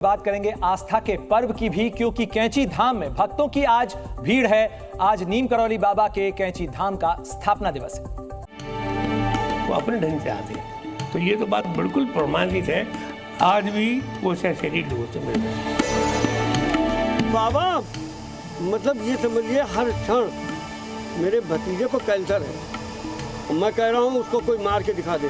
बात करेंगे आस्था के पर्व की भी, क्योंकि कैंची धाम में भक्तों की आज भीड़ है। आज नीम करौली बाबा के कैंची धाम का स्थापना दिवस है। वो अपने ढंग से आते हैं, तो ये तो बात बिल्कुल प्रमाणित है। आज भी वो सिंसियरिटी लोगों से मिल रहा है। बाबा मतलब ये समझिए हर क्षण मेरे भतीजे को कैंसर है, मैं कह रहा हूँ उसको कोई मार के दिखा दे।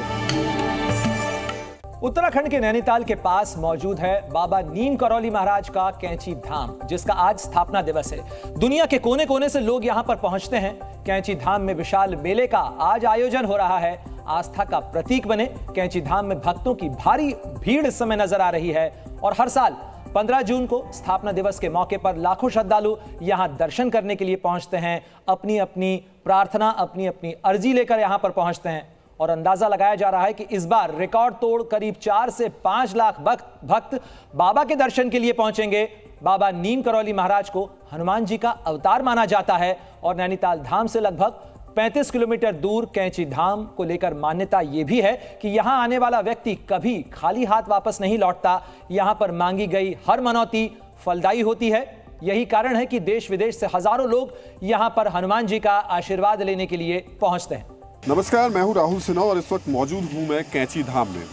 उत्तराखंड के नैनीताल के पास मौजूद है बाबा नीम करौली महाराज का कैंची धाम, जिसका आज स्थापना दिवस है। दुनिया के कोने कोने से लोग यहां पर पहुंचते हैं। कैंची धाम में विशाल मेले का आज आयोजन हो रहा है। आस्था का प्रतीक बने कैंची धाम में भक्तों की भारी भीड़ इस समय नजर आ रही है। और हर साल 15 जून को स्थापना दिवस के मौके पर लाखों श्रद्धालु यहां दर्शन करने के लिए पहुंचते हैं। अपनी अपनी प्रार्थना, अपनी अपनी अर्जी लेकर यहां पर पहुंचते हैं। और अंदाजा लगाया जा रहा है कि इस बार रिकॉर्ड तोड़ करीब 4 से 5 लाख भक्त बाबा के दर्शन के लिए पहुंचेंगे। बाबा नीम करौली महाराज को हनुमान जी का अवतार माना जाता है और नैनीताल धाम से लगभग 35 किलोमीटर दूर कैंची धाम को लेकर मान्यता यह भी है कि यहां आने वाला व्यक्ति कभी खाली हाथ वापस नहीं लौटता। यहां पर मांगी गई हर मनौती फलदायी होती है। यही कारण है कि देश विदेश से हजारों लोग यहां पर हनुमान जी का आशीर्वाद लेने के लिए पहुंचते हैं। नमस्कार, मैं हूं राहुल सिन्हा और इस वक्त मौजूद हूं मैं कैंची धाम में।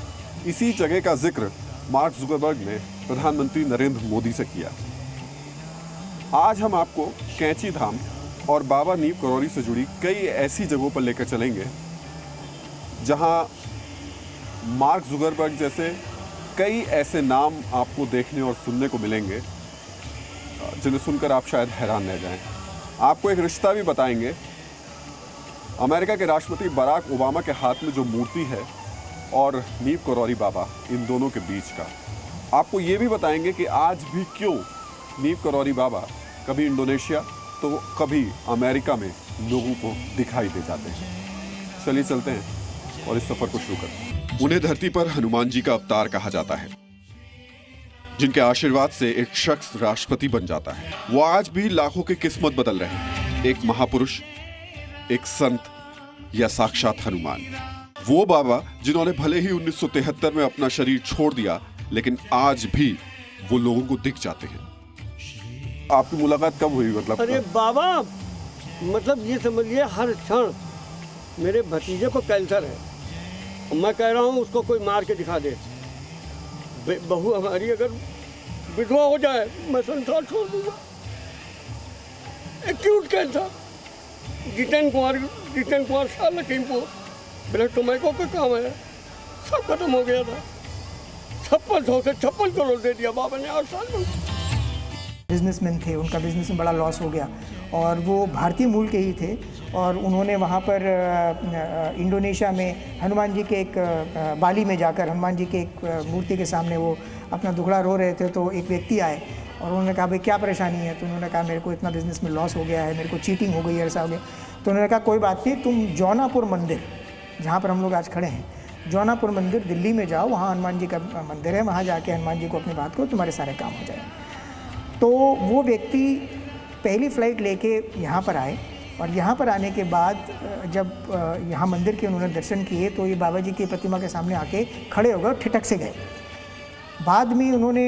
इसी जगह का जिक्र मार्क जुकरबर्ग ने प्रधानमंत्री नरेंद्र मोदी से किया। आज हम आपको कैंची धाम और बाबा नीम करौली से जुड़ी कई ऐसी जगहों पर लेकर चलेंगे जहां मार्क जुकरबर्ग जैसे कई ऐसे नाम आपको देखने और सुनने को मिलेंगे जिन्हें सुनकर आप शायद हैरान रह जाएं। आपको एक रिश्ता भी बताएंगे अमेरिका के राष्ट्रपति बराक ओबामा के हाथ में जो मूर्ति है और नीम करौली बाबा, इन दोनों के बीच का। आपको ये भी बताएंगे कि आज भी क्यों नीम करौली बाबा कभी इंडोनेशिया तो कभी अमेरिका में लोगों को दिखाई दे जाते हैं। चलिए चलते हैं और इस सफर को शुरू करते हैं। उन्हें धरती पर हनुमान जी का अवतार कहा जाता है, जिनके आशीर्वाद से एक शख्स राष्ट्रपति बन जाता है। वो आज भी लाखों की किस्मत बदल रहे हैं। एक महापुरुष, एक संत या साक्षात हनुमान, वो बाबा जिन्होंने भले ही 1973 में अपना शरीर छोड़ दिया, लेकिन आज भी वो लोगों को दिख जाते हैं। आपकी मुलाकात कब हुई? मतलब अरे बाबा मतलब ये समझिए हर क्षण मेरे भतीजे को कैंसर है, मैं कह रहा हूँ उसको कोई मार के दिखा दे। बहू हमारी अगर विधवा हो जाए मैं संसार छोड़ दूंगा। एक्यूट कैंसर, जितेन कुमार साल लखीमपुर, ब्लड टोमैको का काम है, सब खत्म हो गया था। 5600 से 56 करोड़ दे दिया बाबा ने 8 साल में। बिजनेसमैन थे, उनका बिजनेस में बड़ा लॉस हो गया और वो भारतीय मूल के ही थे। और उन्होंने वहाँ पर इंडोनेशिया में हनुमान जी के एक बाली में जाकर हनुमान जी के एक मूर्ति के सामने वो अपना दुखड़ा रो रहे थे। तो एक व्यक्ति आए और उन्होंने कहा भाई क्या परेशानी है? तो उन्होंने कहा मेरे को इतना बिजनेस में लॉस हो गया है, मेरे को चीटिंग हो गई है, ऐसा हो गया। तो उन्होंने कहा कोई बात नहीं, तुम जौनापुर मंदिर, जहाँ पर हम लोग आज खड़े हैं, जौनापुर मंदिर दिल्ली में जाओ, वहाँ हनुमान जी का मंदिर है, वहाँ जाके हनुमान जी को अपनी बात करो, तुम्हारे सारे काम हो जाए। तो वो व्यक्ति पहली फ़्लाइट लेके यहाँ पर आए और यहाँ पर आने के बाद जब यहाँ मंदिर के उन्होंने दर्शन किए तो ये बाबा जी की प्रतिमा के सामने आके खड़े हो गए और ठिठक से गए। बाद में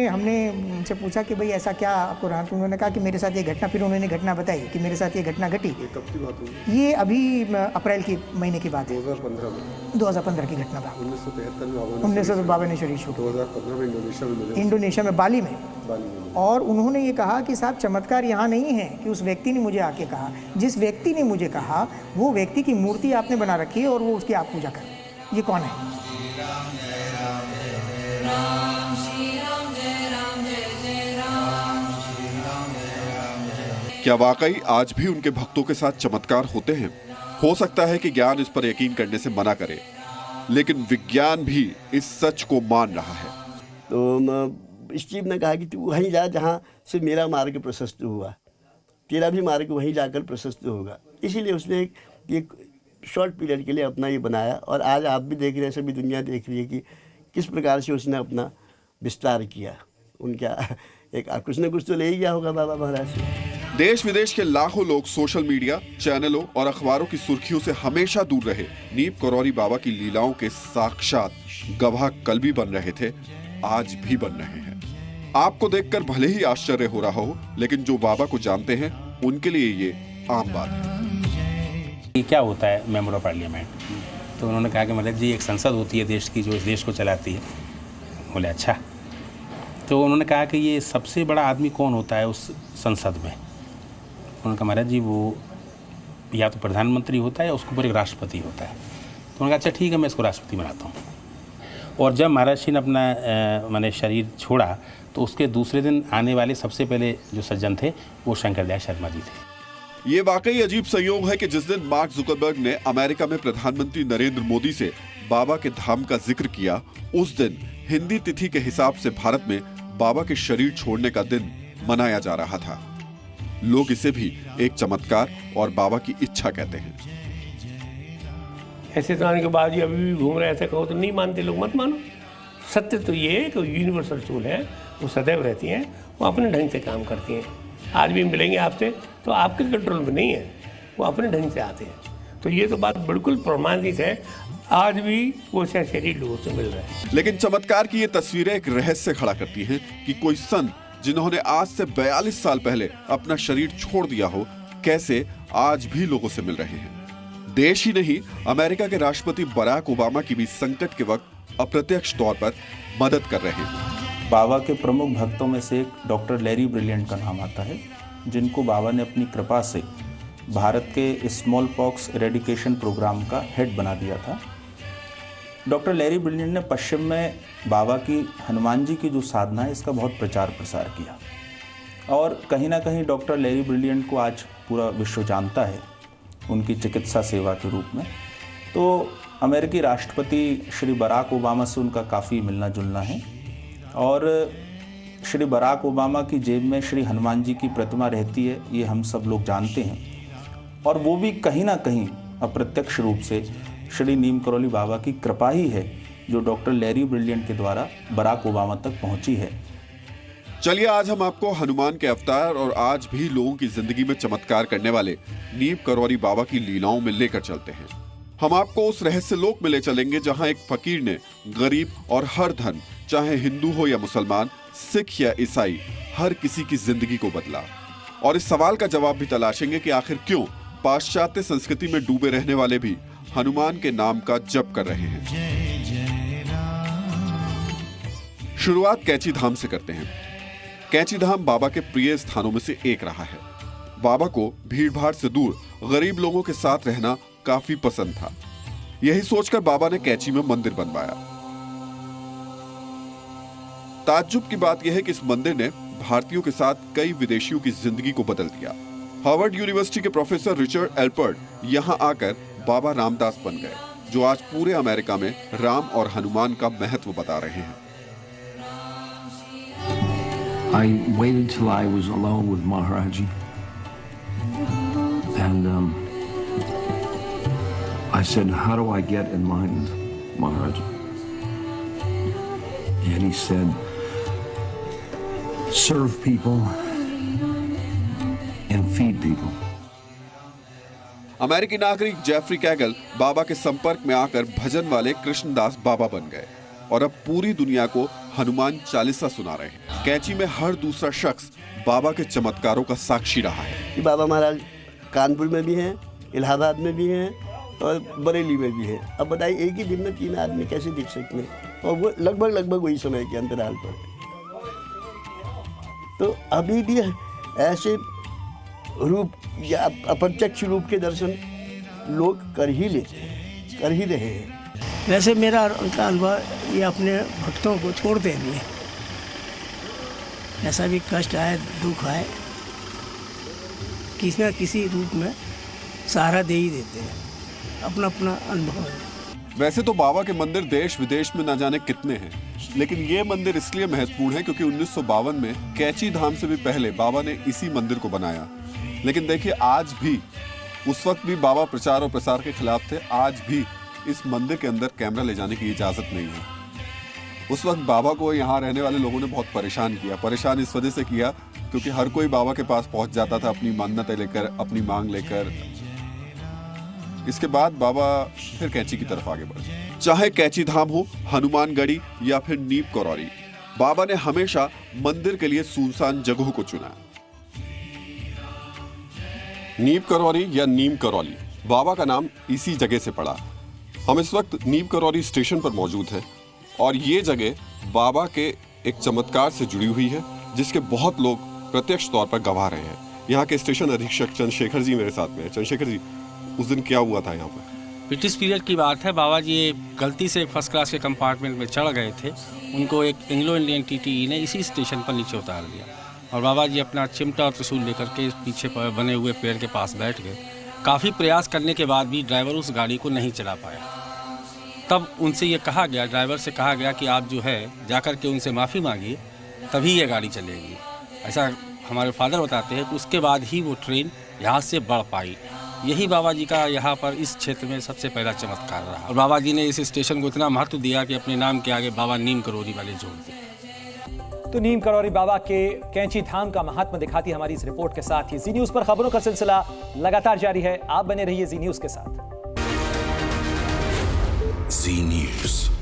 हमने उनसे पूछा कि भाई ऐसा क्या आपको रहा? तो उन्होंने कहा कि मेरे साथ ये घटना, फिर उन्होंने घटना बताई कि मेरे साथ ये घटना घटी। ये कब की बात हुई? ये अभी अप्रैल की महीने की बात है, 2015 में। 2015 की घटना था। 1973 में 1900 बाबा ने शरीर छोड़ा। 2015 में इंडोनेशिया में बाली में। और उन्होंने ये कहा कि साहब चमत्कार यहाँ नहीं है कि उस व्यक्ति ने मुझे आके कहा, जिस व्यक्ति ने मुझे कहा वो व्यक्ति की मूर्ति आपने बना रखी है और वो उसकी आप पूजा करें। ये कौन है? क्या वाकई आज भी उनके भक्तों के साथ चमत्कार होते हैं? हो सकता है कि ज्ञान इस पर यकीन करने से मना करे, लेकिन विज्ञान भी इस सच को मान रहा है। तो स्टीव ने कहा कि तू वहीं जा जहाँ से मेरा मार्ग प्रशस्त हुआ, तेरा भी मार्ग वहीं जाकर प्रशस्त होगा। इसीलिए उसने एक शॉर्ट पीरियड के लिए अपना ये बनाया। और आज आप भी देख रहे हैं, सभी दुनिया देख रही है कि किस प्रकार से उसने अपना विस्तार किया। उनका एक कुछ न कुछ तो ले ही गया होगा बाबा महाराज से। देश विदेश के लाखों लोग सोशल मीडिया, चैनलों और अखबारों की सुर्खियों से हमेशा दूर रहे नीम करौली बाबा की लीलाओं के साक्षात गवाह कल भी बन रहे थे, आज भी बन रहे हैं। आपको देखकर भले ही आश्चर्य हो रहा हो, लेकिन जो बाबा को जानते हैं उनके लिए ये आम बात है। ये क्या होता है मेंबर ऑफ पार्लियामेंट? तो उन्होंने कहा कि मतलब जी एक संसद होती है देश की, जो इस देश को चलाती है। बोले अच्छा। तो उन्होंने कहा कि ये सबसे बड़ा आदमी कौन होता है उस संसद में? उन्होंने कहा महाराज जी वो या तो प्रधानमंत्री होता है या उसके ऊपर एक राष्ट्रपति होता है। तो उन्होंने कहा अच्छा ठीक है, मैं इसको राष्ट्रपति बनाता हूँ। और जब महाराज जी ने अपना मैंने शरीर छोड़ा तो उसके दूसरे दिन आने वाले सबसे पहले जो सज्जन थे वो शंकर दयाल शर्मा जी थे। ये वाकई अजीब संयोग है कि जिस दिन मार्क जुकरबर्ग ने अमेरिका में प्रधानमंत्री नरेंद्र मोदी से बाबा के धाम का जिक्र किया, उस दिन हिंदी तिथि के हिसाब से भारत में बाबा के शरीर छोड़ने का दिन मनाया जा रहा था। लोग इसे भी एक चमत्कार और बाबा की इच्छा कहते हैं। ऐसे तो आने के बाद ही अभी भी घूम रहे, ऐसे कहो तो नहीं मानते लोग, मत मानो। सत्य तो ये है कि यूनिवर्सल टूल है, वो सदैव रहती हैं, वो अपने ढंग से काम करती हैं। आज भी मिलेंगे आपसे तो आपके कंट्रोल में नहीं है, वो अपने ढंग से आते हैं। तो ये तो बात बिल्कुल प्रमाणित है, आज भी वो शरीर लोगों से मिल रहा है। लेकिन चमत्कार की ये तस्वीरें एक रहस्य खड़ा करती हैं कि कोई संत जिन्होंने आज से 42 साल पहले अपना शरीर छोड़ दिया हो, कैसे आज भी लोगों से मिल रहे हैं। देश ही नहीं, अमेरिका के राष्ट्रपति बराक ओबामा की भी संकट के वक्त अप्रत्यक्ष तौर पर मदद कर रहे हैं। बाबा के प्रमुख भक्तों में से एक डॉक्टर लैरी ब्रिलियंट का नाम आता है, जिनको बाबा ने अपनी कृपा से भारत के स्मॉल पॉक्स इरेडिकेशन प्रोग्राम का हेड बना दिया था। डॉक्टर लैरी ब्रिलियंट ने पश्चिम में बाबा की हनुमान जी की जो साधना है इसका बहुत प्रचार प्रसार किया, और कहीं ना कहीं डॉक्टर लैरी ब्रिलियंट को आज पूरा विश्व जानता है उनकी चिकित्सा सेवा के रूप में। तो अमेरिकी राष्ट्रपति श्री बराक ओबामा से उनका काफ़ी मिलना जुलना है, और श्री बराक ओबामा की जेब में श्री हनुमान जी की प्रतिमा रहती है, ये हम सब लोग जानते हैं। और वो भी कहीं ना कहीं अप्रत्यक्ष रूप से श्री नीम करौली बाबा की कृपा ही है जो डॉक्टर लैरी ब्रिलियंट के द्वारा बराक ओबामा तक पहुंची है। चलिए आज हम आपको हनुमान के अवतार और आज भी लोगों की जिंदगी में चमत्कार करने वाले नीम करौली बाबा की लीलाओं में लेकर चलते हैं। हम आपको उस रहस्य लोक में ले चलेंगे जहां एक फकीर ने गरीब और हर धन, चाहे हिंदू हो या मुसलमान, सिख या ईसाई, हर किसी की जिंदगी को बदला। और इस सवाल का जवाब भी तलाशेंगे कि आखिर क्यों पाश्चात्य संस्कृति में डूबे रहने वाले भी हनुमान के नाम का जप कर रहे हैं। शुरुआत कैंची धाम से करते हैं। कैंची धाम बाबा के प्रिय स्थानों में से एक रहा है। बाबा को भीड़-भाड़ से दूर गरीब लोगों के साथ रहना काफी पसंद था। यही सोचकर बाबा ने कैंची में मंदिर बनवाया। ताज्जुब की बात यह है कि इस मंदिर ने भारतीयों के साथ कई विदेशियों की जिंदगी को बदल दिया। हार्वर्ड यूनिवर्सिटी के प्रोफेसर रिचर्ड एल्पर्ट यहां आकर बाबा रामदास बन गए, जो आज पूरे अमेरिका में राम और हनुमान का महत्व बता रहे हैं। I waited till I was alone with Maharaji, and I said, "How do I get in line with Maharaji?" And he said, "Serve people and feed people." अमेरिकी नागरिक जेफरी कैगल बाबा के संपर्क में आकर भजन वाले कृष्णदास बाबा बन गए और अब पूरी दुनिया को हनुमान चालीसा सुना रहे हैं। कैंची में हर दूसरा शख्स बाबा के चमत्कारों का साक्षी रहा है। कि बाबा महाराज कानपुर में भी हैं, इलाहाबाद में भी हैं और बरेली में भी हैं। अब बताइए एक ही दिन में 3 आदमी कैसे दिख सकते हैं, और वो लगभग वही समय के अंतराल पर। तो अभी भी ऐसे रूप या अप्रत्यक्ष रूप के दर्शन लोग कर ही रहे हैं। वैसे मेरा उनका अनुभव ये अपने भक्तों को छोड़ते नहीं है, ऐसा भी कष्ट आए दुख आए किसी न किसी रूप में सहारा दे ही देते हैं, अपना अपना अनुभव है। वैसे तो बाबा के मंदिर देश विदेश में न जाने कितने हैं, लेकिन ये मंदिर इसलिए महत्वपूर्ण है क्योंकि 1952 में कैंची धाम से भी पहले बाबा ने इसी मंदिर को बनाया। लेकिन देखिए आज भी, उस वक्त भी बाबा प्रचार और प्रसार के खिलाफ थे, आज भी इस मंदिर के अंदर कैमरा ले जाने की इजाजत नहीं है। उस वक्त बाबा को यहाँ रहने वाले लोगों ने बहुत परेशान किया। परेशान इस वजह से किया क्योंकि हर कोई बाबा के पास पहुंच जाता था अपनी मान्यता लेकर, अपनी मांग लेकर। इसके बाद बाबा फिर कैंची की तरफ आगे बढ़े। चाहे कैंची धाम हो, हनुमानगढ़ी या फिर नीम करौली, बाबा ने हमेशा मंदिर के लिए सुनसान जगहों को चुना। नीम करौली या नीम करौली, बाबा का नाम इसी जगह से पड़ा। हम इस वक्त नीम करौली स्टेशन पर मौजूद हैं और ये जगह बाबा के एक चमत्कार से जुड़ी हुई है जिसके बहुत लोग प्रत्यक्ष तौर पर गवाह रहे हैं। यहाँ के स्टेशन अधीक्षक चंद्रशेखर जी मेरे साथ में हैं। चंद्रशेखर जी, उस दिन क्या हुआ था यहाँ पर? ब्रिटिश पीरियड की बात है। बाबा जी गलती से फर्स्ट क्लास के कंपार्टमेंट में चढ़ गए थे। उनको एक एंग्लो इंडियन टीटीई ने इसी स्टेशन पर नीचे उतार दिया और बाबा जी अपना चिमटा और त्रिशूल लेकर के पीछे पर बने हुए पेड़ के पास बैठ गए। काफ़ी प्रयास करने के बाद भी ड्राइवर उस गाड़ी को नहीं चला पाया। तब उनसे ये कहा गया, ड्राइवर से कहा गया कि आप जो है जाकर के उनसे माफ़ी मांगिए, तभी ये गाड़ी चलेगी। ऐसा हमारे फादर बताते हैं कि उसके बाद ही वो ट्रेन यहाँ से बढ़ पाई। यही बाबा जी का यहाँ पर इस क्षेत्र में सबसे पहला चमत्कार रहा और बाबा जी ने इस स्टेशन को इतना महत्व दिया कि अपने नाम के आगे बाबा नीम करौली वाले जोड़ दिए। तो नीम करौली बाबा के कैंची धाम का महात्मा दिखाती हमारी इस रिपोर्ट के साथ ही जी न्यूज पर खबरों का सिलसिला लगातार जारी है। आप बने रहिए जी न्यूज के साथ। जी न्यूज।